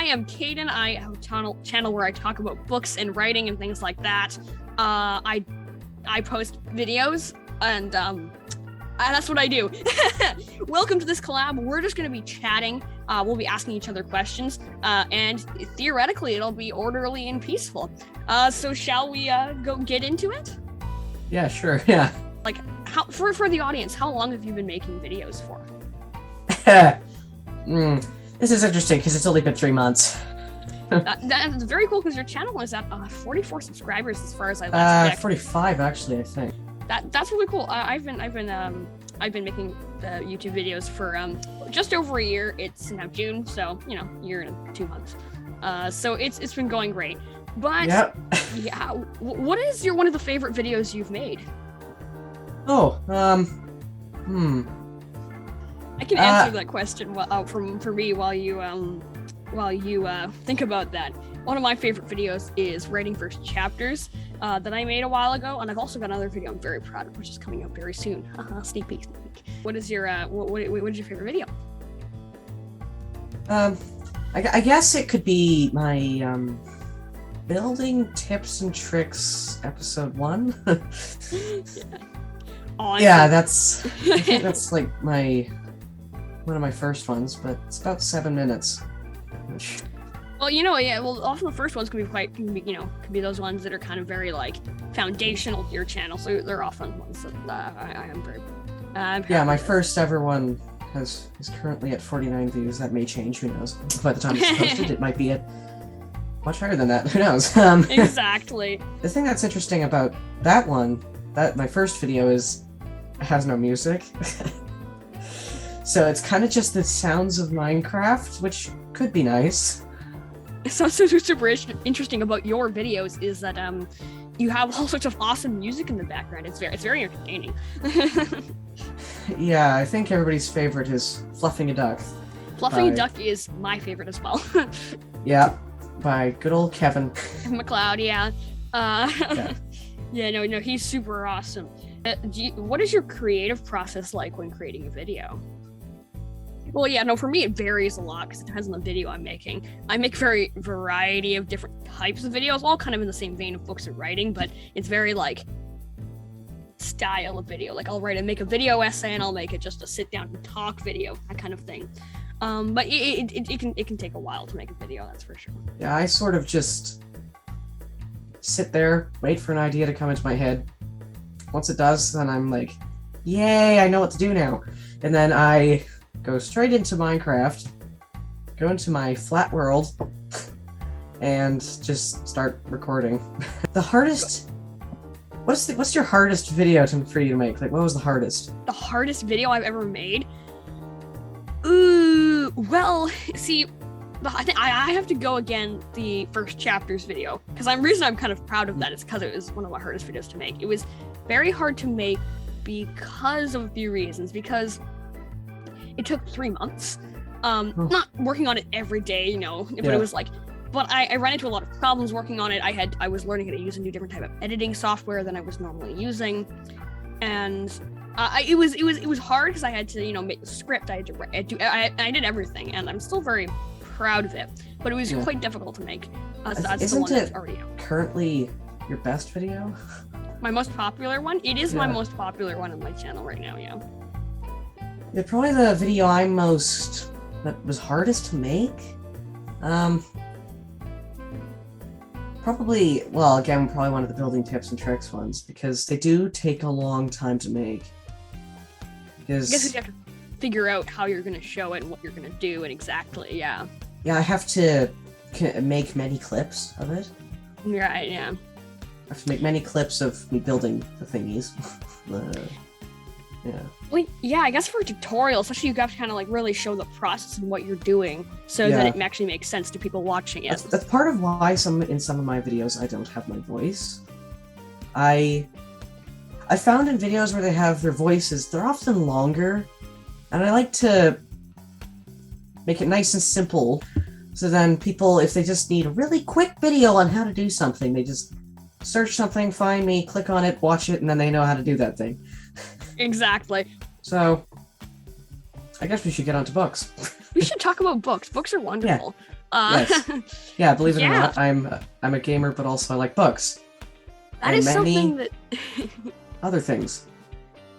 am Kaidyn. I have a channel where I talk about books and writing and things like that. I post videos and that's what I do. Welcome to this collab. We're just going to be chatting. We'll be asking each other questions, and theoretically it'll be orderly and peaceful. So shall we go get into it? Yeah, sure. Yeah. Like, for the audience, how long have you been making videos for? This is interesting because it's only been 3 months. That's very cool because your channel is at 44 subscribers as far as I last checked. 45 actually, I think. That's really cool. I've been making YouTube videos for just over a year. It's now June, so year and 2 months. So it's been going great. But yep. Yeah, what is one of the favorite videos you've made? Oh, I can answer that question for me while you think about that. One of my favorite videos is writing first chapters that I made a while ago, and I've also got another video I'm very proud of, which is coming out very soon. Sneak peek. What is your what is your favorite video? I guess it could be my building tips and tricks episode 1. Yeah, I think that's like one of my first ones, but it's about 7 minutes. Well, often the first ones can be those ones that are kind of very like foundational to your channel, so they're often ones that I am very. Yeah, my first ever one is currently at 49 views. That may change. Who knows? By the time it's posted, it might be at much higher than that. Who knows? Exactly. The thing that's interesting about that one, my first video has no music. So it's kind of just the sounds of Minecraft, which could be nice. Something super interesting about your videos is that you have all sorts of awesome music in the background. It's very entertaining. Yeah, I think everybody's favorite is Fluffing a Duck. Fluffing a Duck is my favorite as well. Yeah, by good old Kevin MacLeod. Yeah. No, he's super awesome. What is your creative process like when creating a video? Well, yeah, no, for me it varies a lot because it depends on the video I'm making. I make variety of different types of videos, all kind of in the same vein of books and writing, but it's very like style of video. Like I'll make a video essay and I'll make it just a sit down and talk video, that kind of thing. But it can take a while to make a video, that's for sure. Yeah, I sort of just sit there, wait for an idea to come into my head. Once it does, then I'm like, yay, I know what to do now. And then I go straight into Minecraft, go into my flat world, and just start recording. The hardest... What's your hardest video for you to make? Like, what was the hardest? The hardest video I've ever made? Ooh, well, see, I think I have to go again the first chapters video, because the reason I'm kind of proud of that is because it was one of my hardest videos to make. It was very hard to make because of a few reasons, because it took 3 months. Not working on it every day, but it was like, but I ran into a lot of problems working on it. I was learning how to use a new different type of editing software than I was normally using, and it was hard because I had to make the script. I did everything, and I'm still very proud of it. But it was quite difficult to make. So that's the one that's already out. Currently your best video? My most popular one? It is my most popular one on my channel right now. Yeah. Yeah, probably the video that was hardest to make. Probably one of the building tips and tricks ones, because they do take a long time to make. I guess you have to figure out how you're going to show it and what you're going to do, and exactly, yeah. Yeah, I have to make many clips of it. Right, yeah. I have to make many clips of me building the thingies. Yeah. Well, yeah, I guess for a tutorial, especially you have to kind of like really show the process and what you're doing so that it actually makes sense to people watching it. That's part of why in some of my videos I don't have my voice. I found in videos where they have their voices, they're often longer, and I like to make it nice and simple, so then people, if they just need a really quick video on how to do something, they just search something, find me, click on it, watch it, and then they know how to do that thing. Exactly. So, I guess we should get on to books. We should talk about books. Books are wonderful. Yes. Yeah, believe it or Yeah. not, I'm a gamer, but also I like books That and is many something that other things.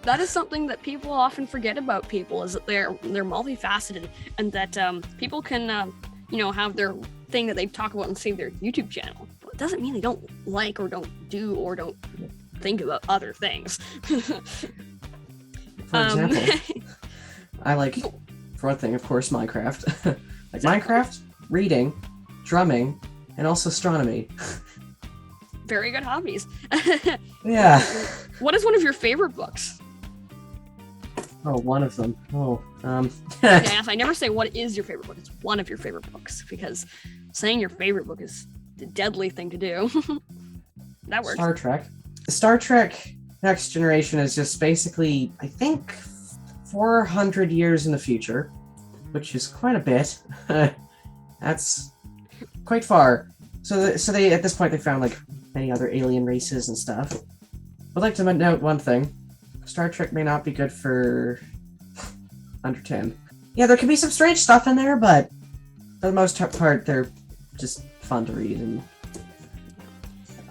that is something that people often forget about people, is that they're multifaceted, and that people can have their thing that they talk about and save their YouTube channel. But it doesn't mean they don't like or don't do or don't think about other things. For example, I like, for one thing, of course, Minecraft. Like Minecraft, reading, drumming, and also astronomy. Very good hobbies. Yeah. What is one of your favorite books? Oh, one of them. Oh, Yes, I never say what is your favorite book. It's one of your favorite books, because saying your favorite book is the deadly thing to do. That works. Star Trek. Star Trek Next Generation is just basically, I think, 400 years in the future, which is quite a bit. That's quite far. So they at this point they found like many other alien races and stuff. I'd like to note one thing: Star Trek may not be good for under 10. Yeah, there can be some strange stuff in there, but for the most part, they're just fun to read. And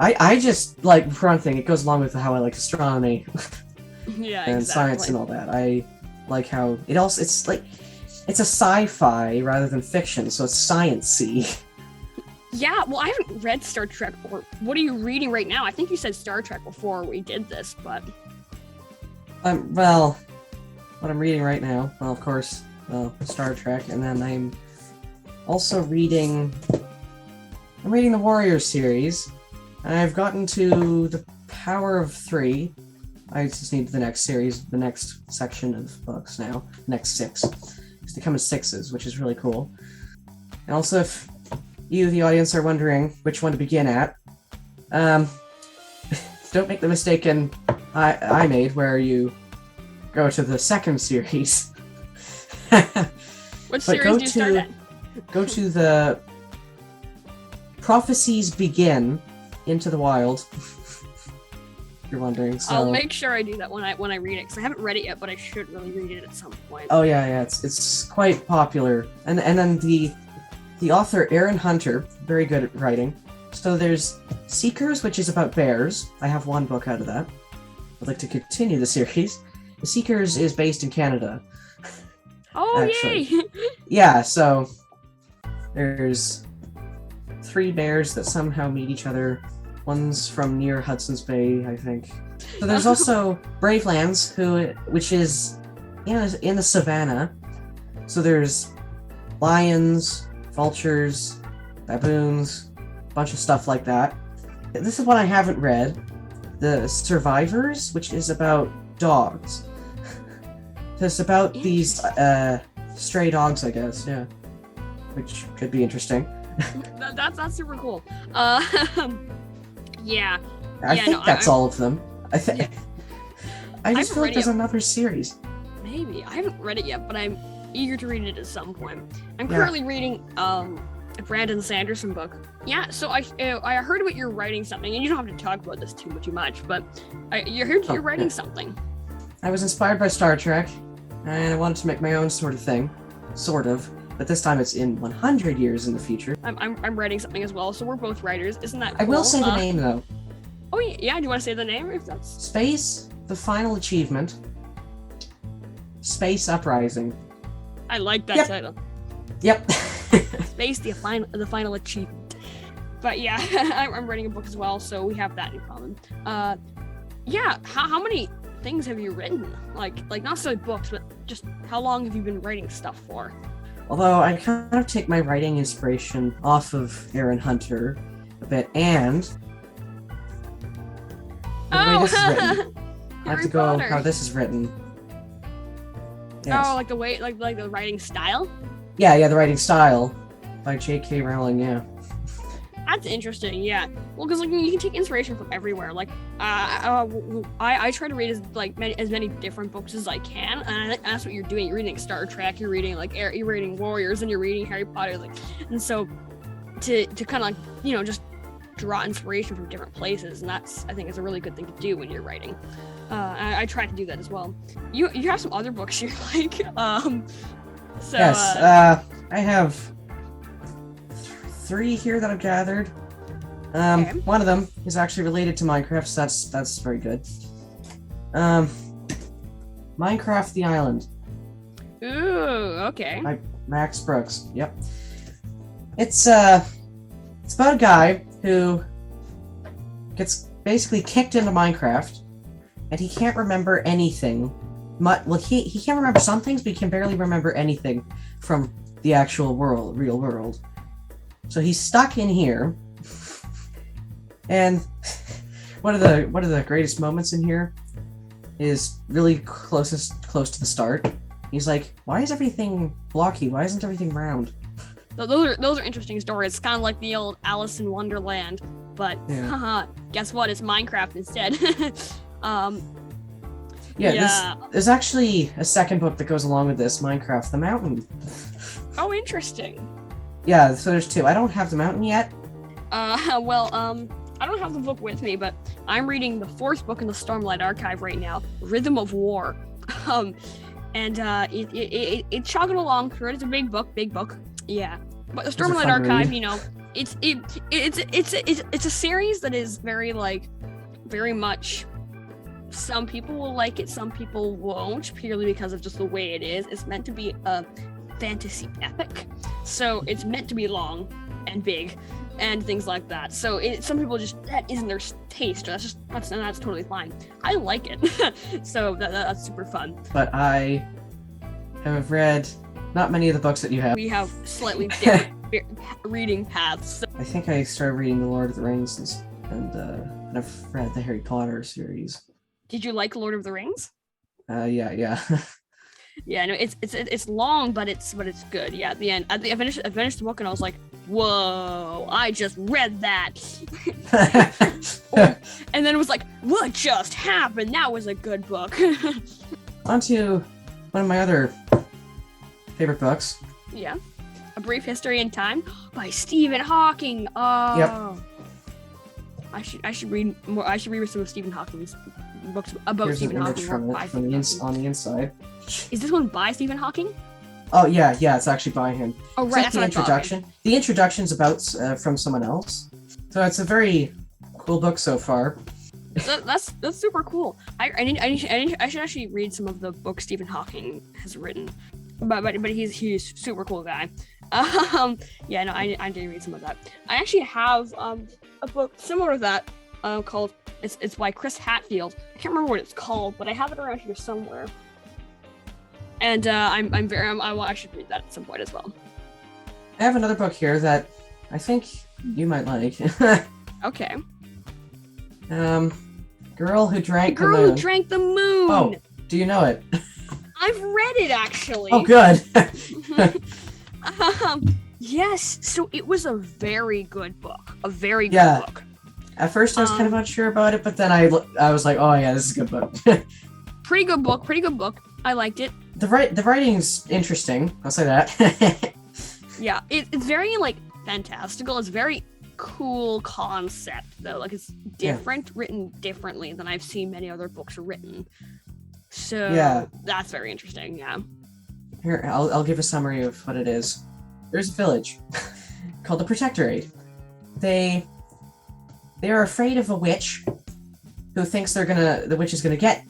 I just like, for one thing, it goes along with how I like astronomy Yeah, and exactly. science and all that. I like how it's like it's a sci-fi rather than fiction, so it's science-y. Yeah, well, I haven't read Star Trek. Or what are you reading right now? I think you said Star Trek before we did this, but Well, what I'm reading right now, well, of course, Star Trek, and then I'm also reading the Warriors series, and I've gotten to the Power of 3. I just need the next series, the next section of books now, next 6. They come in 6s, which is really cool. And also, if you, the audience, are wondering which one to begin at, don't make the mistake I made, where you go to the second series. which series do you start at? Go to the Prophecies Begin Into the Wild. If you're wondering. So... I'll make sure I do that when I read it, because I haven't read it yet, but I should really read it at some point. Oh yeah, it's quite popular. And then the author Aaron Hunter, very good at writing. So there's Seekers, which is about bears. I have one book out of that. I'd like to continue the series. The Seekers is based in Canada. Oh, actually. yay! Yeah, so there's 3 bears that somehow meet each other. One's from near Hudson's Bay, I think. So there's also Bravelands, which is in the savannah. So there's lions, vultures, baboons, a bunch of stuff like that. This is one I haven't read. The Survivors, which is about dogs. It's about these stray dogs, I guess, yeah. Which could be interesting. That's super cool. Yeah. I think that's all of them. I I've just feel like read there's it. another series. Maybe. I haven't read it yet, but I'm eager to read it at some point. I'm Yeah. currently reading a Brandon Sanderson book. Yeah, so I heard about you're writing something, and you don't have to talk about this too much, but you heard you're writing something. I was inspired by Star Trek, and I wanted to make my own sort of thing. Sort of. But this time it's in 100 years in the future. I'm writing something as well, so we're both writers. Isn't that cool? I will say the name, though. Oh, yeah, do you want to say the name? If that's... Space, the final achievement. Space Uprising. I like that Yep. title. Yep. Space, the final achievement. But yeah, I'm writing a book as well, so we have that in common. Yeah, how many things have you written? Like not necessarily books, but just how long have you been writing stuff for? Although I kind of take my writing inspiration off of Aaron Hunter a bit, and the way this is written. I have to go Potter. how this is written. Yes. Oh, like the way, like the writing style? Yeah, the writing style by J.K. Rowling, yeah. That's interesting, yeah. Well, because like you can take inspiration from everywhere. Like, I try to read as many different books as I can, and that's what you're doing. You're reading Star Trek, you're reading you're reading Warriors, and you're reading Harry Potter. And so to kind of just draw inspiration from different places, and that's, I think, is a really good thing to do when you're writing. I try to do that as well. You have some other books you like. So yes, I have 3 here that I've gathered. Okay. One of them is actually related to Minecraft, so that's very good. Minecraft the Island. Ooh, okay. By Max Brooks. Yep. It's about a guy who gets basically kicked into Minecraft, and he can't remember anything. Well, he can remember some things, but he can barely remember anything from the actual real world. So he's stuck in here, and one of the greatest moments in here is really close to the start. He's like, "Why is everything blocky? Why isn't everything round?" Those are interesting stories. It's kind of like the old Alice in Wonderland, but haha, guess what? It's Minecraft instead. There's actually a second book that goes along with this, Minecraft the Mountain. Oh, interesting. Yeah, so there's 2. I don't have the mountain yet. I don't have the book with me, but I'm reading the 4th book in the Stormlight Archive right now, Rhythm of War. It's chugging along through it. It's a big book. Yeah. But the Stormlight Archive, you know, it's a series that is very much, some people will like it, some people won't, purely because of just the way it is. It's meant to be a fantasy epic, so it's meant to be long and big and things like that. So some people that isn't their taste. That's totally fine. I like it. So that's super fun. But I have read not many of the books that you have. We have slightly different reading paths. So. I think I started reading The Lord of the Rings and I've read the Harry Potter series. Did you like Lord of the Rings? Yeah. Yeah, no, it's long, but it's good. Yeah, at the end, I finished the book and I was like, whoa, I just read that. And then it was like, what just happened? That was a good book. On to one of my other favorite books. Yeah, A Brief History in Time by Stephen Hawking. Oh, yep. I should read more. I should read some of Stephen Hawking's books about Here's Stephen Hawking. From on the inside. Is this one by Stephen Hawking? Oh yeah, it's actually by him. Oh right, that's the introduction. The introduction's about from someone else, so it's a very cool book so far. That's super cool. I should actually read some of the books Stephen Hawking has written, but he's super cool guy. Yeah, no, I did read some of that. I actually have a book similar to that called it's by Chris Hatfield. I can't remember what it's called, but I have it around here somewhere. And I should read that at some point as well. I have another book here that I think you might like. Okay. Girl Who Drank the Moon. Girl Who Drank the Moon. Oh, do you know it? I've read it actually. Oh, good. Yes. So it was a very good book. A very good book. At first, I was kind of unsure about it, but then I was like, oh yeah, this is a good book. Pretty good book. I liked it. The writing's interesting. I'll say that. Yeah, it's very fantastical. It's very cool concept though. Like it's different, written differently than I've seen many other books written. So that's very interesting. Yeah. Here, I'll give a summary of what it is. There's a village called the Protectorate. They are afraid of a witch who thinks the witch is gonna get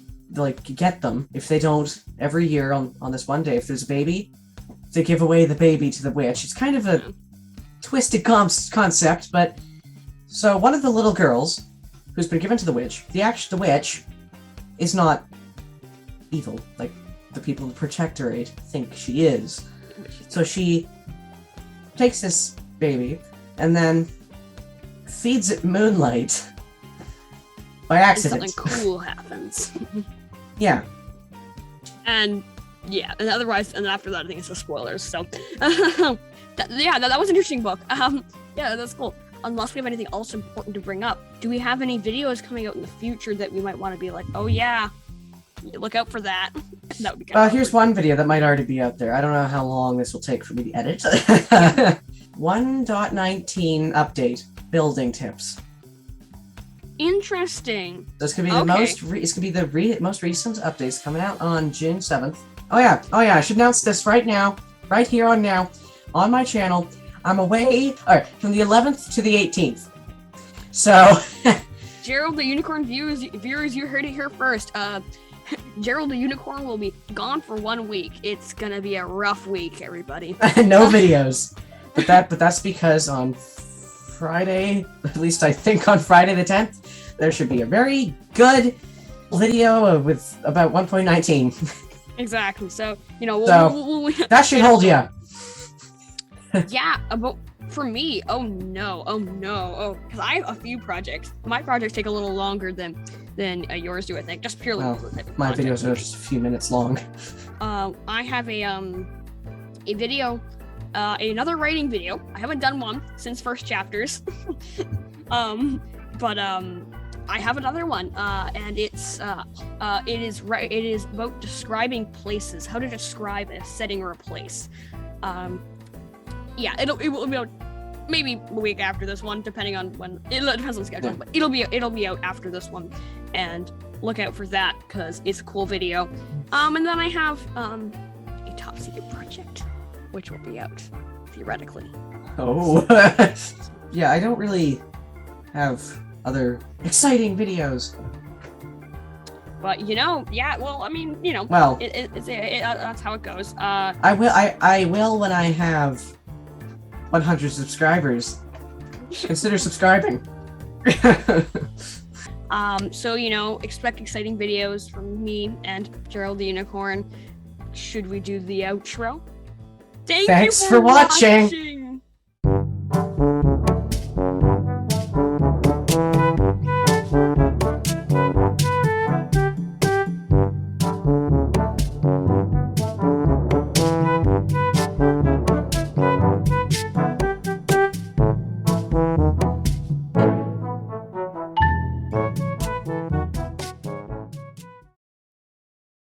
them if they don't every year on this one day. If there's a baby, they give away the baby to the witch. It's kind of a twisted concept, but so one of the little girls who's been given to the witch, the witch is not evil like the people in the Protectorate think she is. So she takes this baby and then feeds it moonlight by accident. And something cool happens. Yeah. And after that, I think it's the spoilers. So, that was an interesting book. Yeah, that's cool. Unless we have anything else important to bring up, do we have any videos coming out in the future that we might want to be like, oh yeah, look out for that? That would be kind of here's one video that might already be out there. I don't know how long this will take for me to edit. 1.19 update, building tips. Interesting. So it's gonna be the most recent updates coming out on June 7th. Oh yeah, I should announce this right now, right here on my channel. I'm away. All right, from the 11th to the 18th. So, Gerald the Unicorn viewers, you heard it here first. Gerald the Unicorn will be gone for 1 week. It's gonna be a rough week, everybody. no videos. But that's because on Friday, at least I think on Friday the 10th, there should be a very good video with about 1.19. Exactly. So that should hold you. Yeah, but for me, oh no, because I have a few projects. My projects take a little longer than yours do, I think, just purely. My videos are just a few minutes long. I have a video, another writing video. I haven't done one since first chapters, but I have another one, and it is about describing places, how to describe a setting or a place. Yeah, it will be out maybe a week after this one, depending on when. It depends on the schedule, but it'll be out after this one, and look out for that because it's a cool video. And then I have a top secret project, which will be out theoretically. Oh, yeah, I don't really have other exciting videos. But yeah, well, I mean, well, that's how it goes. I will when I have 100 subscribers. Consider subscribing. So expect exciting videos from me and Gerald the Unicorn. Should we do the outro? Thanks for watching.